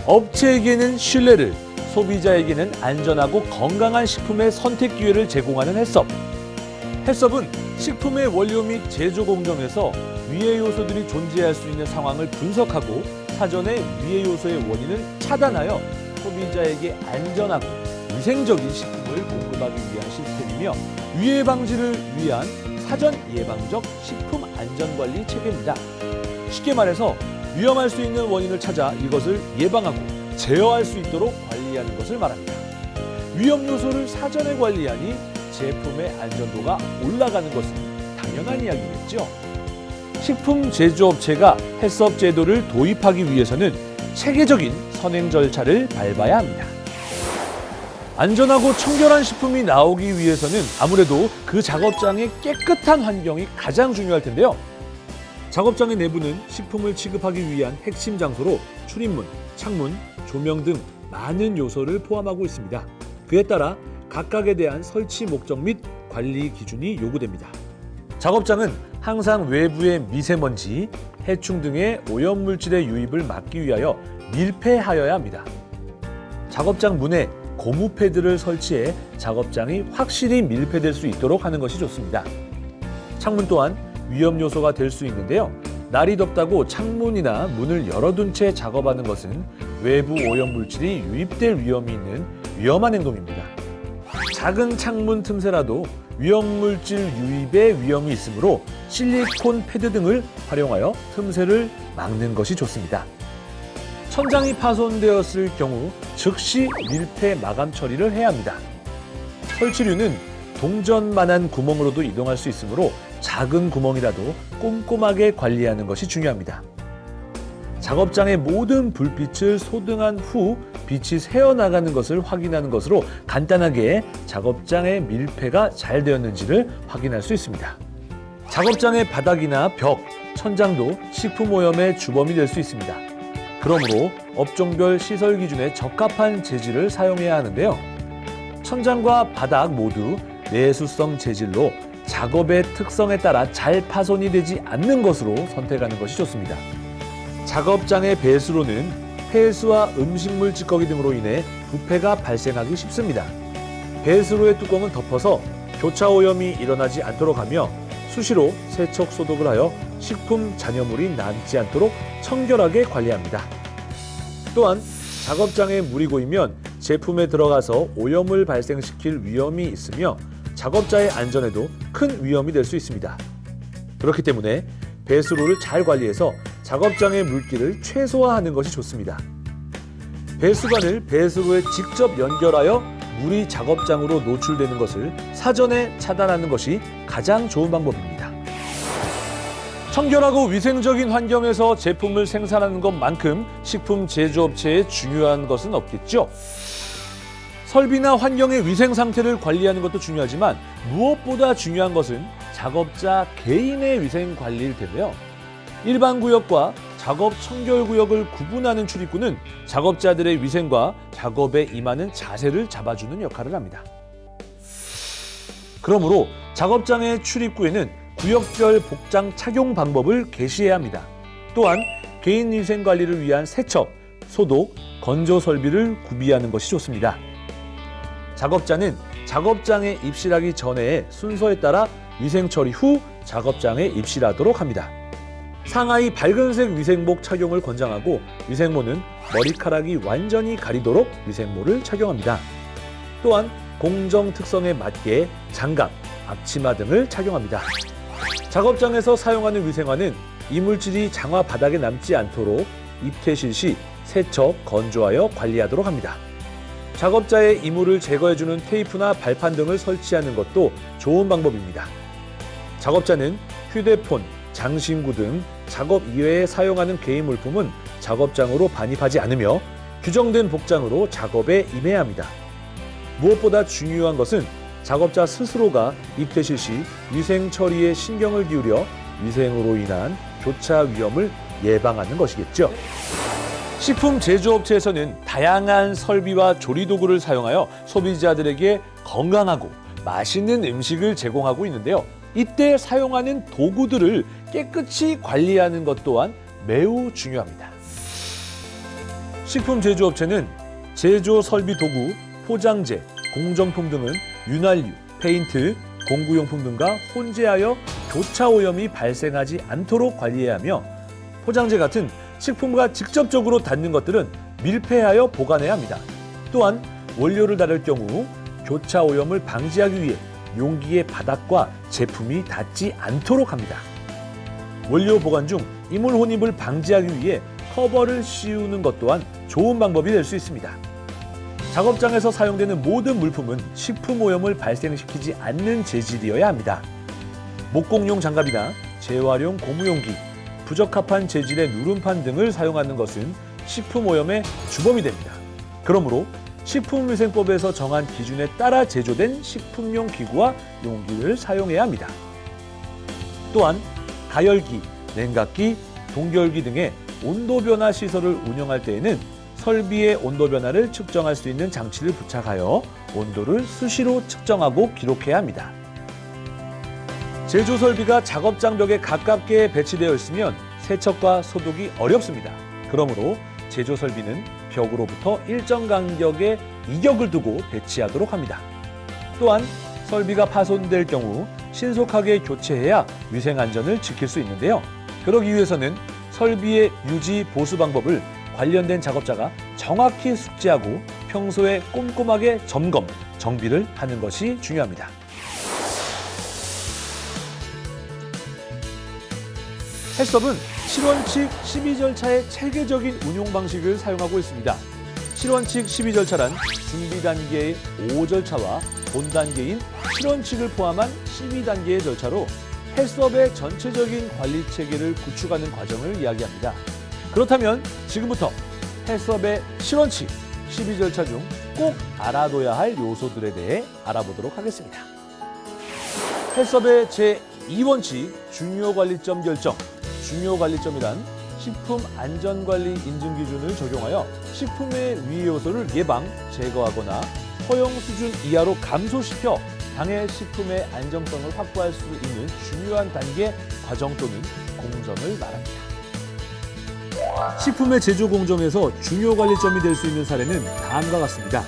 업체에게는 신뢰를, 소비자에게는 안전하고 건강한 식품의 선택 기회를 제공하는 햇섭. 햇섭은 식품의 원료 및 제조 공정에서 위해 요소들이 존재할 수 있는 상황을 분석하고 사전에 위해 요소의 원인을 차단하여 소비자에게 안전하고 위생적인 식품을 공급하기 위한 시스템이며 위해 방지를 위한 사전 예방적 식품 안전관리 체계입니다. 쉽게 말해서 위험할 수 있는 원인을 찾아 이것을 예방하고 제어할 수 있도록 관리하는 것을 말합니다. 위험 요소를 사전에 관리하니 제품의 안전도가 올라가는 것은 당연한 이야기겠죠. 식품 제조업체가 햇섭 제도를 도입하기 위해서는 체계적인 선행 절차를 밟아야 합니다. 안전하고 청결한 식품이 나오기 위해서는 아무래도 그 작업장의 깨끗한 환경이 가장 중요할 텐데요. 작업장의 내부는 식품을 취급하기 위한 핵심 장소로 출입문, 창문, 조명 등 많은 요소를 포함하고 있습니다. 그에 따라 각각에 대한 설치 목적 및 관리 기준이 요구됩니다. 작업장은 항상 외부의 미세먼지, 해충 등의 오염물질의 유입을 막기 위하여 밀폐하여야 합니다. 작업장 문에 고무 패드를 설치해 작업장이 확실히 밀폐될 수 있도록 하는 것이 좋습니다. 창문 또한 위험 요소가 될 수 있는데요. 날이 덥다고 창문이나 문을 열어둔 채 작업하는 것은 외부 오염물질이 유입될 위험이 있는 위험한 행동입니다. 작은 창문 틈새라도 위험물질 유입의 위험이 있으므로 실리콘 패드 등을 활용하여 틈새를 막는 것이 좋습니다. 천장이 파손되었을 경우 즉시 밀폐 마감 처리를 해야 합니다. 설치류는 동전만한 구멍으로도 이동할 수 있으므로 작은 구멍이라도 꼼꼼하게 관리하는 것이 중요합니다. 작업장의 모든 불빛을 소등한 후 빛이 새어나가는 것을 확인하는 것으로 간단하게 작업장의 밀폐가 잘 되었는지를 확인할 수 있습니다. 작업장의 바닥이나 벽, 천장도 식품 오염의 주범이 될 수 있습니다. 그러므로 업종별 시설 기준에 적합한 재질을 사용해야 하는데요. 천장과 바닥 모두 내수성 재질로 작업의 특성에 따라 잘 파손이 되지 않는 것으로 선택하는 것이 좋습니다. 작업장의 배수로는 폐수와 음식물 찌꺼기 등으로 인해 부패가 발생하기 쉽습니다. 배수로의 뚜껑은 덮어서 교차 오염이 일어나지 않도록 하며 수시로 세척 소독을 하여 식품 잔여물이 남지 않도록 청결하게 관리합니다. 또한 작업장에 물이 고이면 제품에 들어가서 오염을 발생시킬 위험이 있으며 작업자의 안전에도 큰 위험이 될 수 있습니다. 그렇기 때문에 배수로를 잘 관리해서 작업장의 물기를 최소화하는 것이 좋습니다. 배수관을 배수로에 직접 연결하여 물이 작업장으로 노출되는 것을 사전에 차단하는 것이 가장 좋은 방법입니다. 청결하고 위생적인 환경에서 제품을 생산하는 것만큼 식품 제조업체에 중요한 것은 없겠죠. 설비나 환경의 위생 상태를 관리하는 것도 중요하지만 무엇보다 중요한 것은 작업자 개인의 위생 관리일 텐데요. 일반 구역과 작업 청결 구역을 구분하는 출입구는 작업자들의 위생과 작업에 임하는 자세를 잡아주는 역할을 합니다. 그러므로 작업장의 출입구에는 구역별 복장 착용 방법을 게시해야 합니다. 또한 개인 위생 관리를 위한 세척, 소독, 건조 설비를 구비하는 것이 좋습니다. 작업자는 작업장에 입실하기 전에 순서에 따라 위생 처리 후 작업장에 입실하도록 합니다. 상하이 밝은색 위생복 착용을 권장하고 위생모는 머리카락이 완전히 가리도록 위생모를 착용합니다. 또한 공정 특성에 맞게 장갑, 앞치마 등을 착용합니다. 작업장에서 사용하는 위생화는 이물질이 장화 바닥에 남지 않도록 입퇴실 시 세척, 건조하여 관리하도록 합니다. 작업자의 이물을 제거해주는 테이프나 발판 등을 설치하는 것도 좋은 방법입니다. 작업자는 휴대폰, 장신구 등 작업 이외에 사용하는 개인 물품은 작업장으로 반입하지 않으며 규정된 복장으로 작업에 임해야 합니다. 무엇보다 중요한 것은 작업자 스스로가 입퇴실 시 위생 처리에 신경을 기울여 위생으로 인한 교차 위험을 예방하는 것이겠죠. 식품 제조업체에서는 다양한 설비와 조리도구를 사용하여 소비자들에게 건강하고 맛있는 음식을 제공하고 있는데요. 이때 사용하는 도구들을 깨끗이 관리하는 것 또한 매우 중요합니다. 식품 제조업체는 제조 설비 도구, 포장재, 공정품 등은 윤활유, 페인트, 공구용품 등과 혼재하여 교차 오염이 발생하지 않도록 관리해야 하며 포장재 같은 식품과 직접적으로 닿는 것들은 밀폐하여 보관해야 합니다. 또한 원료를 다룰 경우 교차 오염을 방지하기 위해 용기의 바닥과 제품이 닿지 않도록 합니다. 원료 보관 중 이물 혼입을 방지하기 위해 커버를 씌우는 것 또한 좋은 방법이 될 수 있습니다. 작업장에서 사용되는 모든 물품은 식품 오염을 발생시키지 않는 재질이어야 합니다. 목공용 장갑이나 재활용 고무용기, 부적합한 재질의 누름판 등을 사용하는 것은 식품 오염의 주범이 됩니다. 그러므로 식품위생법에서 정한 기준에 따라 제조된 식품용 기구와 용기를 사용해야 합니다. 또한 가열기, 냉각기, 동결기 등의 온도 변화 시설을 운영할 때에는 설비의 온도 변화를 측정할 수 있는 장치를 부착하여 온도를 수시로 측정하고 기록해야 합니다. 제조 설비가 작업장 벽에 가깝게 배치되어 있으면 세척과 소독이 어렵습니다. 그러므로 제조 설비는 벽으로부터 일정 간격의 이격을 두고 배치하도록 합니다. 또한 설비가 파손될 경우 신속하게 교체해야 위생 안전을 지킬 수 있는데요. 그러기 위해서는 설비의 유지 보수 방법을 관련된 작업자가 정확히 숙지하고 평소에 꼼꼼하게 점검, 정비를 하는 것이 중요합니다. 헬스업은 실원칙 12절차의 체계적인 운용 방식을 사용하고 있습니다. 실원칙 12절차란 준비 단계의 5절차와 본 단계인 실원칙을 포함한 12단계의 절차로 헬스업의 전체적인 관리 체계를 구축하는 과정을 이야기합니다. 그렇다면 지금부터 헬스업의 실원칙 12절차 중 꼭 알아둬야 할 요소들에 대해 알아보도록 하겠습니다. 헬스업의 제2원칙 중요관리점 결정. 중요관리점이란 식품안전관리 인증기준을 적용하여 식품의 위해 요소를 예방, 제거하거나 허용 수준 이하로 감소시켜 당해 식품의 안정성을 확보할 수 있는 중요한 단계, 과정 또는 공정을 말합니다. 식품의 제조 공정에서 중요 관리점이 될 수 있는 사례는 다음과 같습니다.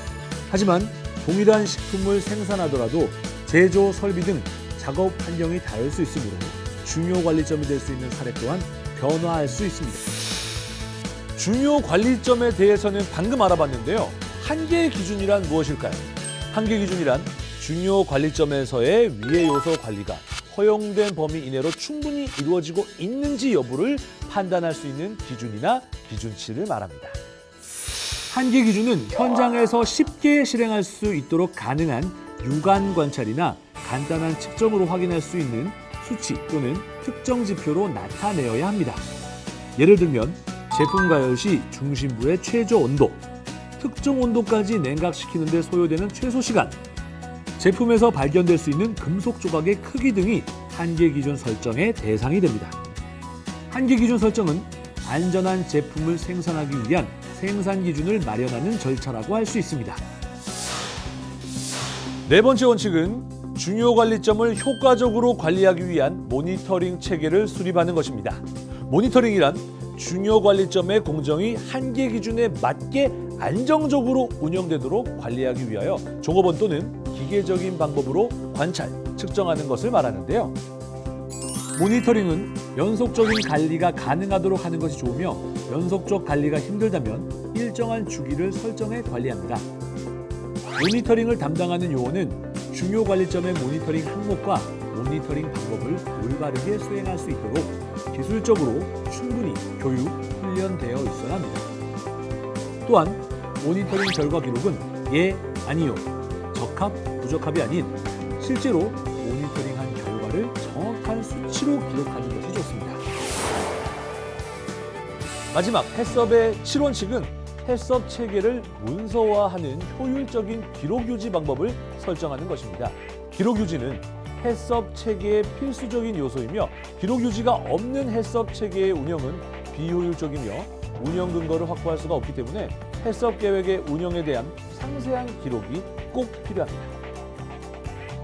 하지만 동일한 식품을 생산하더라도 제조 설비 등 작업 환경이 다를 수 있으므로 중요 관리점이 될 수 있는 사례 또한 변화할 수 있습니다. 중요 관리점에 대해서는 방금 알아봤는데요. 한계의 기준이란 무엇일까요? 한계 기준이란 중요 관리점에서의 위해 요소 관리가 허용된 범위 이내로 충분히 이루어지고 있는지 여부를 판단할 수 있는 기준이나 기준치를 말합니다. 한계 기준은 현장에서 쉽게 실행할 수 있도록 가능한 육안 관찰이나 간단한 측정으로 확인할 수 있는 수치 또는 특정 지표로 나타내어야 합니다. 예를 들면 제품 가열 시 중심부의 최저 온도, 특정 온도까지 냉각시키는 데 소요되는 최소 시간, 제품에서 발견될 수 있는 금속 조각의 크기 등이 한계 기준 설정의 대상이 됩니다. 한계 기준 설정은 안전한 제품을 생산하기 위한 생산 기준을 마련하는 절차라고 할 수 있습니다. 네 번째 원칙은 중요 관리점을 효과적으로 관리하기 위한 모니터링 체계를 수립하는 것입니다. 모니터링이란 중요 관리점의 공정이 한계 기준에 맞게 안정적으로 운영되도록 관리하기 위하여 종업원 또는 기계적인 방법으로 관찰, 측정하는 것을 말하는데요. 모니터링은 연속적인 관리가 가능하도록 하는 것이 좋으며 연속적 관리가 힘들다면 일정한 주기를 설정해 관리합니다. 모니터링을 담당하는 요원은 중요 관리점의 모니터링 항목과 모니터링 방법을 올바르게 수행할 수 있도록 기술적으로 충분히 교육, 훈련되어 있어야 합니다. 또한 모니터링 결과 기록은 예, 아니요, 적합, 부적합이 아닌 실제로 모니터링한 결과를 정확한 수치로 기록하는 것이 좋습니다. 마지막 헬스업의 7원칙은 헬스업 체계를 문서화하는 효율적인 기록 유지 방법을 설정하는 것입니다. 기록 유지는 헬스업 체계의 필수적인 요소이며 기록 유지가 없는 헬스업 체계의 운영은 비효율적이며 운영 근거를 확보할 수가 없기 때문에 헬스업 계획의 운영에 대한 상세한 기록이 꼭 필요합니다.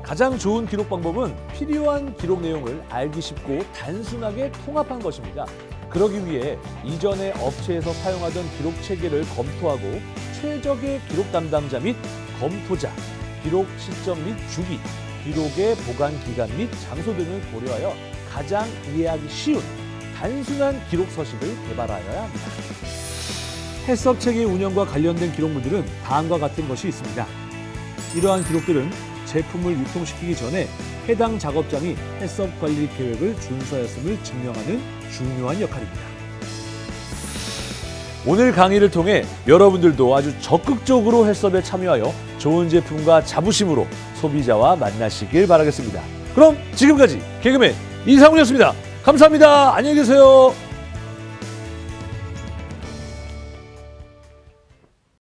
가장 좋은 기록 방법은 필요한 기록 내용을 알기 쉽고 단순하게 통합한 것입니다. 그러기 위해 이전에 업체에서 사용하던 기록 체계를 검토하고 최적의 기록 담당자 및 검토자, 기록 시점 및 주기, 기록의 보관 기간 및 장소 등을 고려하여 가장 이해하기 쉬운 단순한 기록 서식을 개발하여야 합니다. 해썹 체계 운영과 관련된 기록물들은 다음과 같은 것이 있습니다. 이러한 기록들은 제품을 유통시키기 전에 해당 작업장이 해썹 관리 계획을 준수하였음을 증명하는 중요한 역할입니다. 오늘 강의를 통해 여러분들도 아주 적극적으로 해썹에 참여하여 좋은 제품과 자부심으로 소비자와 만나시길 바라겠습니다. 그럼 지금까지 개그맨 이상훈이었습니다. 감사합니다. 안녕히 계세요.